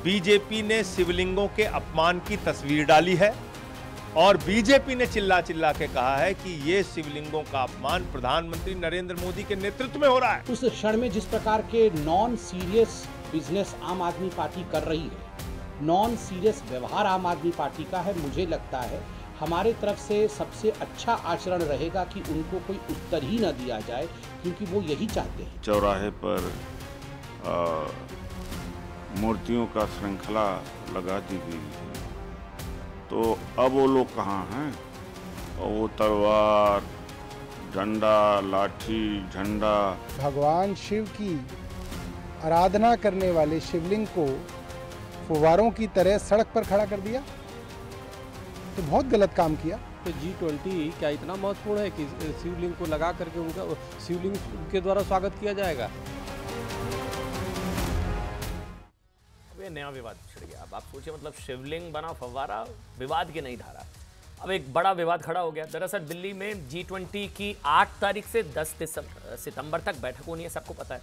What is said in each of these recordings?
BJP ने शिवलिंगों के अपमान की तस्वीर डाली है और बीजेपी ने चिल्ला चिल्ला के कहा है कि ये शिवलिंगों का अपमान प्रधानमंत्री नरेंद्र मोदी के नेतृत्व में हो रहा है। उस क्षण में जिस प्रकार के नॉन सीरियस बिजनेस आम आदमी पार्टी कर रही है, नॉन सीरियस व्यवहार आम आदमी पार्टी का है, मुझे लगता है हमारे तरफ से सबसे अच्छा आचरण रहेगा कि उनको कोई उत्तर ही न दिया जाए, क्योंकि वो यही चाहते हैं। चौराहे पर मूर्तियों का श्रृंखला लगा दी गई है, तो अब वो लोग कहाँ हैं? और वो तलवार, डंडा, लाठी, झंडा। भगवान शिव की आराधना करने वाले शिवलिंग को फुवारों की तरह सड़क पर खड़ा कर दिया, तो बहुत गलत काम किया। तो G20 क्या इतना महत्वपूर्ण है कि शिवलिंग को लगा करके उनका शिवलिंग के द्वारा स्वागत किया जाएगा? नया विवाद छिड़ गया। अब आप सोचिए, मतलब शिवलिंग बना फव्वारा, विवाद की नई धारा। अब एक बड़ा विवाद खड़ा हो गया। दरअसल दिल्ली में G20 की 8 तारीख से 10 सितंबर तक बैठक होनी है, सबको पता है।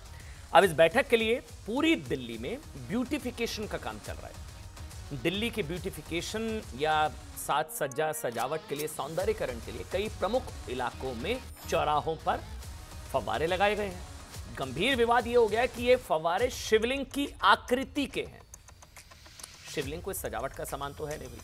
अब इस बैठक के लिए पूरी दिल्ली में ब्यूटिफिकेशन का काम चल रहा है। दिल्ली के ब्यूटिफिकेशन या साज सज्जा सजावट के लिए, सौंदर्यीकरण के लिए कई प्रमुख इलाकों में चौराहों पर फव्वारे लगाए गए हैं। गंभीर विवाद यह हो गया कि ये फव्वारे शिवलिंग की आकृति के हैं। शिवलिंग कोई सजावट का सामान तो है नहीं भाई,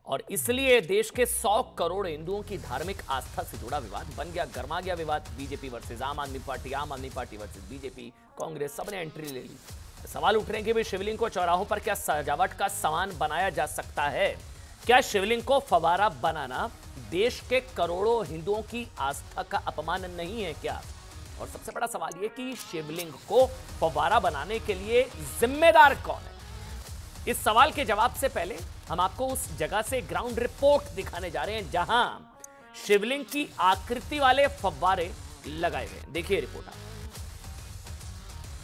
और इसलिए देश के 100 करोड़ हिंदुओं की धार्मिक आस्था से जुड़ा विवाद बन गया, गर्मा गया विवाद। बीजेपी वर्सेस आम आदमी पार्टी वर्सेस बीजेपी, कांग्रेस, सबने एंट्री ले ली। सवाल उठ रहे हैं कि भाई शिवलिंग को चौराहों पर क्या सजावट का सामान बनाया जा सकता है? क्या शिवलिंग को फव्वारा बनाना देश के करोड़ों हिंदुओं की आस्था का अपमान नहीं है क्या? और सबसे बड़ा सवाल यह कि शिवलिंग को फव्वारा बनाने के लिए जिम्मेदार कौन है? इस सवाल के जवाब से पहले हम आपको उस जगह से ग्राउंड रिपोर्ट दिखाने जा रहे हैं जहां शिवलिंग की आकृति वाले फव्वारे लगाए गए। देखिए रिपोर्ट।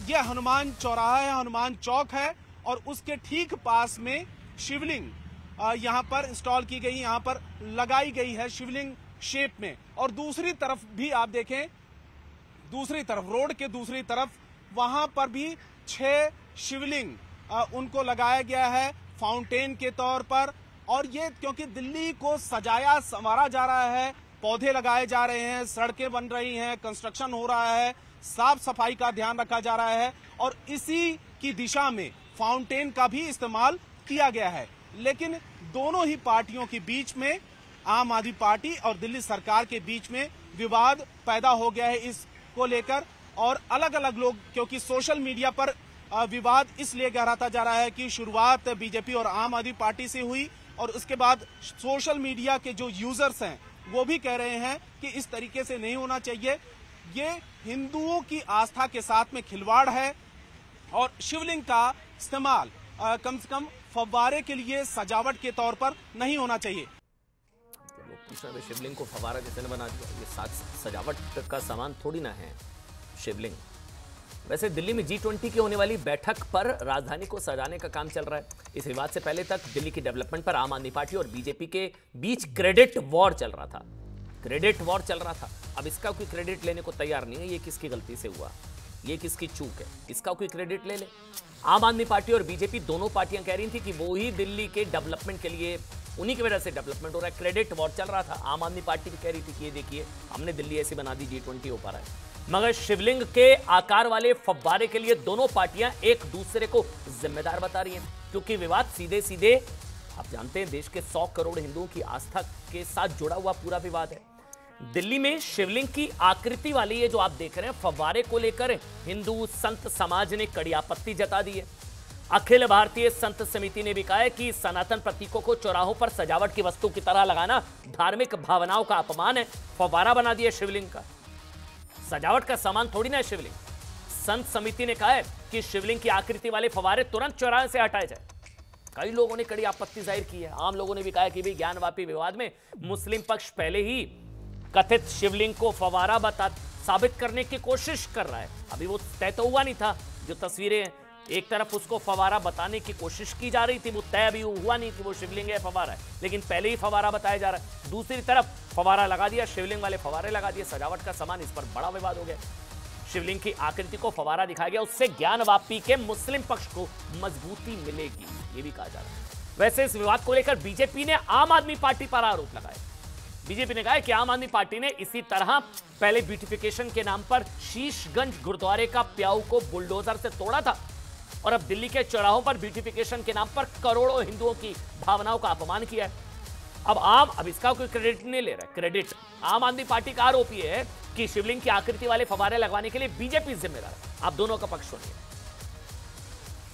यह हनुमान चौराहा है, हनुमान चौक है, और उसके ठीक पास में शिवलिंग यहां पर इंस्टॉल की गई, यहां पर लगाई गई है शिवलिंग शेप में। और दूसरी तरफ भी आप देखें, दूसरी तरफ, रोड के दूसरी तरफ, वहां पर भी 6 शिवलिंग उनको लगाया गया है फाउंटेन के तौर पर। और ये क्योंकि दिल्ली को सजाया संवारा जा रहा है, पौधे लगाए जा रहे हैं, सड़कें बन रही हैं, कंस्ट्रक्शन हो रहा है, साफ सफाई का ध्यान रखा जा रहा है, और इसी की दिशा में फाउंटेन का भी इस्तेमाल किया गया है। लेकिन दोनों ही पार्टियों के बीच में, आम आदमी पार्टी और दिल्ली सरकार के बीच में विवाद पैदा हो गया है इसको लेकर। और अलग अलग लोग, क्योंकि सोशल मीडिया पर विवाद इसलिए गहराता जा रहा है कि शुरुआत बीजेपी और आम आदमी पार्टी से हुई, और उसके बाद सोशल मीडिया के जो यूजर्स हैं वो भी कह रहे हैं कि इस तरीके से नहीं होना चाहिए, ये हिंदुओं की आस्था के साथ में खिलवाड़ है, और शिवलिंग का इस्तेमाल कम से कम फव्वारे के लिए सजावट के तौर पर नहीं होना चाहिए। शिवलिंग को फव्वारा किसी ने बना दिया? ये सजावट का सामान थोड़ी ना है शिवलिंग। वैसे दिल्ली में G20 की होने वाली बैठक पर राजधानी को सजाने का काम चल रहा है। इस विवाद से पहले तक दिल्ली की डेवलपमेंट पर आम आदमी पार्टी और बीजेपी के बीच क्रेडिट वॉर चल रहा था। अब इसका कोई क्रेडिट लेने को तैयार नहीं है। ये किसकी गलती से हुआ, ये किसकी चूक है, इसका कोई क्रेडिट ले ले। आम आदमी पार्टी और बीजेपी दोनों पार्टियां कह रही थी कि वो ही दिल्ली के डेवलपमेंट के लिए, उन्हीं की वजह से डेवलपमेंट हो रहा है। क्रेडिट वॉर चल रहा था। आम आदमी पार्टी भी कह रही थी कि ये देखिए, हमने दिल्ली ऐसी बना दी, G20 हो पा रहा है। मगर शिवलिंग के आकार वाले फव्वारे के लिए दोनों पार्टियां एक दूसरे को जिम्मेदार बता रही हैं, क्योंकि विवाद सीधे सीधे, आप जानते हैं, देश के 100 करोड़ हिंदुओं की आस्था के साथ जुड़ा हुआ पूरा विवाद है। दिल्ली में शिवलिंग की आकृति वाले ये जो आप देख रहे हैं फव्वारे को लेकर हिंदू संत समाज ने कड़ी आपत्ति जता दी है। अखिल भारतीय संत समिति ने भी कहा है कि सनातन प्रतीकों को चौराहों पर सजावट की वस्तु की तरह लगाना धार्मिक भावनाओं का अपमान है। फव्वारा बना दिया शिवलिंग का, सजावट का सामान थोड़ी ना है शिवलिंग। संत समिति ने कहा है कि शिवलिंग की आकृति वाले फव्वारे तुरंत चौराहे से हटाए जाए। कई लोगों ने कड़ी आपत्ति जाहिर की है। आम लोगों ने भी कहा है कि भाई ज्ञानवापी विवाद में मुस्लिम पक्ष पहले ही कथित शिवलिंग को फव्वारा साबित करने की कोशिश कर रहा है। अभी वो तय तो हुआ नहीं था। जो तस्वीरें, एक तरफ उसको फव्वारा बताने की कोशिश की जा रही थी, वो तय अभी हुआ नहीं कि वो शिवलिंग है फव्वारा है, लेकिन पहले ही फव्वारा बताया जा रहा है। दूसरी तरफ फव्वारा लगा दिया, शिवलिंग वाले फव्वारे लगा दिए, सजावट का सामान, इस पर बड़ा विवाद हो गया। शिवलिंग की आकृति को फवारा दिखाया गया, उससे ज्ञानवापी के मुस्लिम पक्ष को मजबूती मिलेगी, ये भी कहा जा रहा है। वैसे इस विवाद को लेकर बीजेपी ने आम आदमी पार्टी पर आरोप लगाए। बीजेपी ने कहा है कि आम आदमी पार्टी ने इसी तरह पहले ब्यूटिफिकेशन के नाम पर शीशगंज गुरुद्वारे का प्याऊ को बुलडोजर से तोड़ा था और अब दिल्ली के चौराहों पर ब्यूटिफिकेशन के नाम पर करोड़ों हिंदुओं की भावनाओं का अपमान किया है। अब इसका कोई क्रेडिट नहीं ले रहा। क्रेडिट आम आदमी पार्टी का आरोप यह है कि शिवलिंग की आकृति वाले फव्वारे लगवाने के लिए बीजेपी जिम्मेदार है। आप दोनों का पक्ष सुनिए।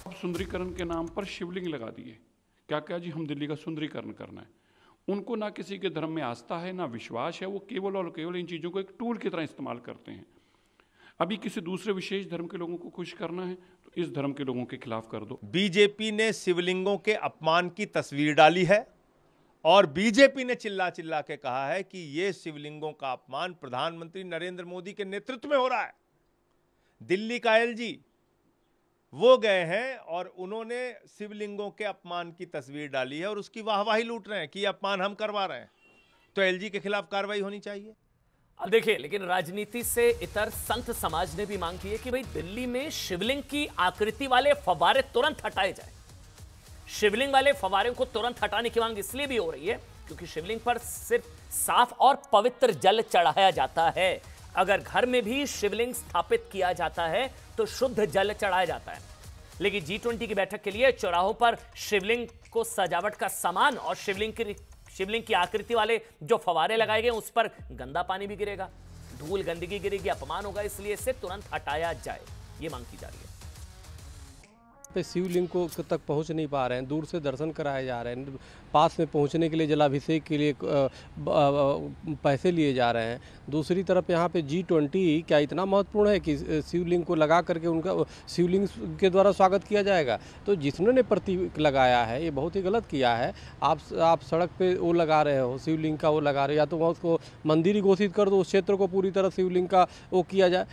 अब सुंदरीकरण के नाम पर शिवलिंग लगा दिए। क्या क्या जी, हम दिल्ली का सुंदरीकरण करना है। उनको ना किसी के धर्म में आस्था है ना विश्वास है, वो केवल और केवल इन चीज़ों को एक टूल की तरह इस्तेमाल करते हैं। अभी किसी दूसरे विशेष धर्म के लोगों को खुश करना है तो इस धर्म के लोगों के खिलाफ कर दो। बीजेपी ने शिवलिंगों के अपमान की तस्वीर डाली है और बीजेपी ने चिल्ला चिल्ला के कहा है कि यह शिवलिंगों का अपमान प्रधानमंत्री नरेंद्र मोदी के नेतृत्व में हो रहा है। दिल्ली का एलजी वो गए हैं और उन्होंने शिवलिंगों के अपमान की तस्वीर डाली है और उसकी वाहवाही लूट रहे हैं कि अपमान हम करवा रहे हैं। तो एलजी के खिलाफ कार्रवाई होनी चाहिए। अब देखिए, लेकिन राजनीति से इतर संत समाज ने भी मांग की है कि भाई दिल्ली में शिवलिंग की आकृति वाले फव्वारे तुरंत हटाए जाए। शिवलिंग वाले फव्वारे को तुरंत हटाने की मांग इसलिए भी हो रही है क्योंकि शिवलिंग पर सिर्फ साफ और पवित्र जल चढ़ाया जाता है। अगर घर में भी शिवलिंग स्थापित किया जाता है तो शुद्ध जल चढ़ाया जाता है। लेकिन G20 की बैठक के लिए चौराहों पर शिवलिंग को सजावट का सामान और शिवलिंग की आकृति वाले जो फव्वारे लगाए गए उस पर गंदा पानी भी गिरेगा, धूल गंदगी गिरेगी, अपमान होगा, इसलिए इसे तुरंत हटाया जाए, ये मांग की जा रही है। पे शिवलिंग को तक पहुंच नहीं पा रहे हैं, दूर से दर्शन कराए जा रहे हैं, पास में पहुंचने के लिए जलाभिषेक के लिए पैसे लिए जा रहे हैं। दूसरी तरफ यहाँ पे G20 क्या इतना महत्वपूर्ण है कि शिवलिंग को लगा करके उनका शिवलिंग के द्वारा स्वागत किया जाएगा। तो जिन्होंने प्रतीक लगाया है ये बहुत ही गलत किया है। आप सड़क पे वो लगा रहे हो, शिवलिंग का वो लगा रहे हो, या तो उसको मंदिर ही घोषित कर दो, उस क्षेत्र को पूरी तरह शिवलिंग का वो किया जाए।